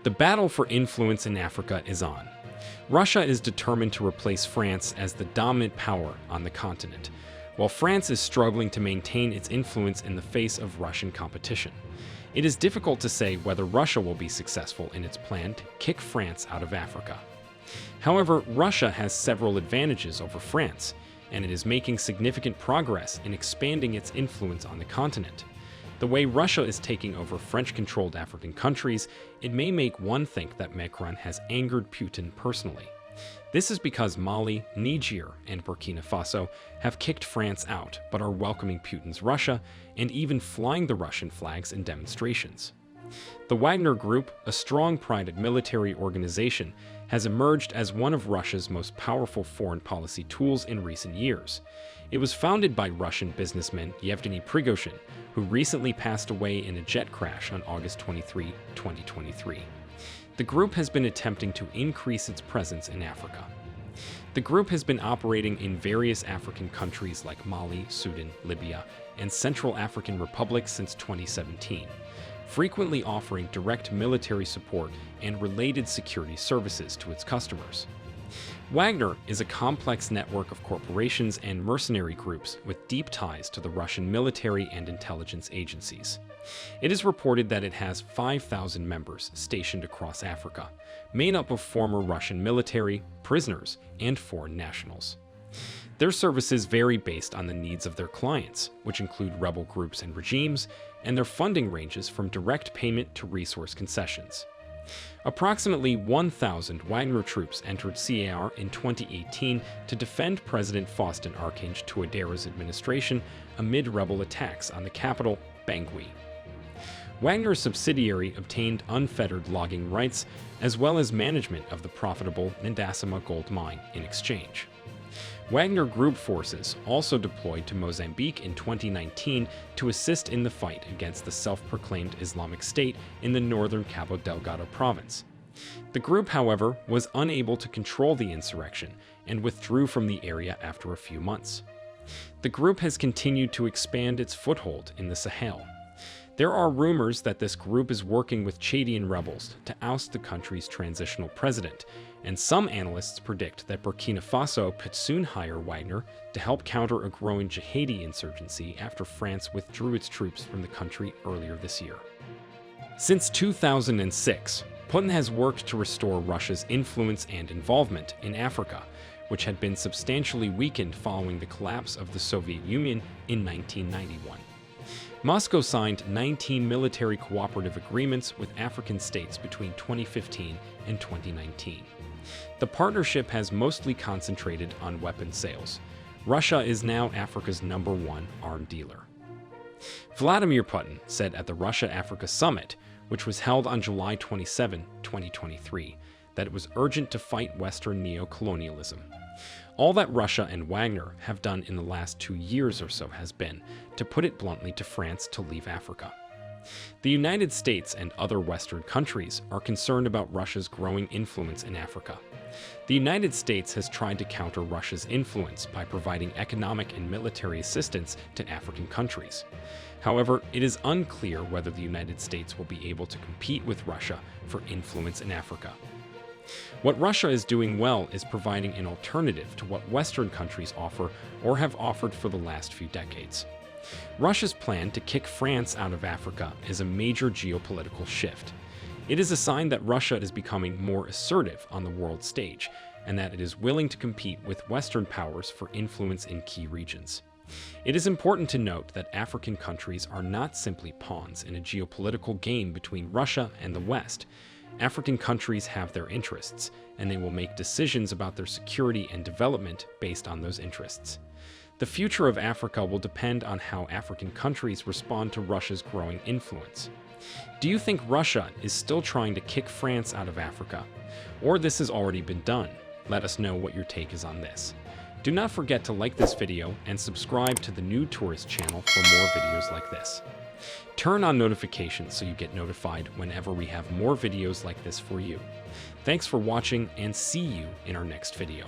The battle for influence in Africa is on. Russia is determined to replace France as the dominant power on the continent, while France is struggling to maintain its influence in the face of Russian competition. It is difficult to say whether Russia will be successful in its plan to kick France out of Africa. However, Russia has several advantages over France, and it is making significant progress in expanding its influence on the continent. The way Russia is taking over French-controlled African countries, it may make one think that Macron has angered Putin personally. This is because Mali, Niger, and Burkina Faso have kicked France out but are welcoming Putin's Russia and even flying the Russian flags in demonstrations. The Wagner Group, a strong private military organization, has emerged as one of Russia's most powerful foreign policy tools in recent years. It was founded by Russian businessman Yevgeny Prigozhin, who recently passed away in a jet crash on August 23, 2023. The group has been attempting to increase its presence in Africa. The group has been operating in various African countries like Mali, Sudan, Libya, and Central African Republic since 2017, frequently offering direct military support and related security services to its customers. Wagner is a complex network of corporations and mercenary groups with deep ties to the Russian military and intelligence agencies. It is reported that it has 5,000 members stationed across Africa, made up of former Russian military, prisoners, and foreign nationals. Their services vary based on the needs of their clients, which include rebel groups and regimes, and their funding ranges from direct payment to resource concessions. Approximately 1,000 Wagner troops entered CAR in 2018 to defend President Faustin Archange Touadéra's administration amid rebel attacks on the capital, Bangui. Wagner's subsidiary obtained unfettered logging rights as well as management of the profitable Ndasama gold mine in exchange. Wagner Group forces also deployed to Mozambique in 2019 to assist in the fight against the self-proclaimed Islamic State in the northern Cabo Delgado province. The group, however, was unable to control the insurrection and withdrew from the area after a few months. The group has continued to expand its foothold in the Sahel. There are rumors that this group is working with Chadian rebels to oust the country's transitional president, and some analysts predict that Burkina Faso could soon hire Wagner to help counter a growing jihadi insurgency after France withdrew its troops from the country earlier this year. Since 2006, Putin has worked to restore Russia's influence and involvement in Africa, which had been substantially weakened following the collapse of the Soviet Union in 1991. Moscow signed 19 military cooperative agreements with African states between 2015 and 2019. The partnership has mostly concentrated on weapons sales. Russia is now Africa's #1 arms dealer. Vladimir Putin said at the Russia-Africa Summit, which was held on July 27, 2023, that it was urgent to fight Western neo-colonialism. All that Russia and Wagner have done in the last 2 years or so has been, to put it bluntly, to France to leave Africa. The United States and other Western countries are concerned about Russia's growing influence in Africa. The United States has tried to counter Russia's influence by providing economic and military assistance to African countries. However, it is unclear whether the United States will be able to compete with Russia for influence in Africa. What Russia is doing well is providing an alternative to what Western countries offer or have offered for the last few decades. Russia's plan to kick France out of Africa is a major geopolitical shift. It is a sign that Russia is becoming more assertive on the world stage, and that it is willing to compete with Western powers for influence in key regions. It is important to note that African countries are not simply pawns in a geopolitical game between Russia and the West. African countries have their interests, and they will make decisions about their security and development based on those interests. The future of Africa will depend on how African countries respond to Russia's growing influence. Do you think Russia is still trying to kick France out of Africa? Or this has already been done? Let us know what your take is on this. Do not forget to like this video and subscribe to the New Tourist channel for more videos like this. Turn on notifications so you get notified whenever we have more videos like this for you. Thanks for watching, and see you in our next video.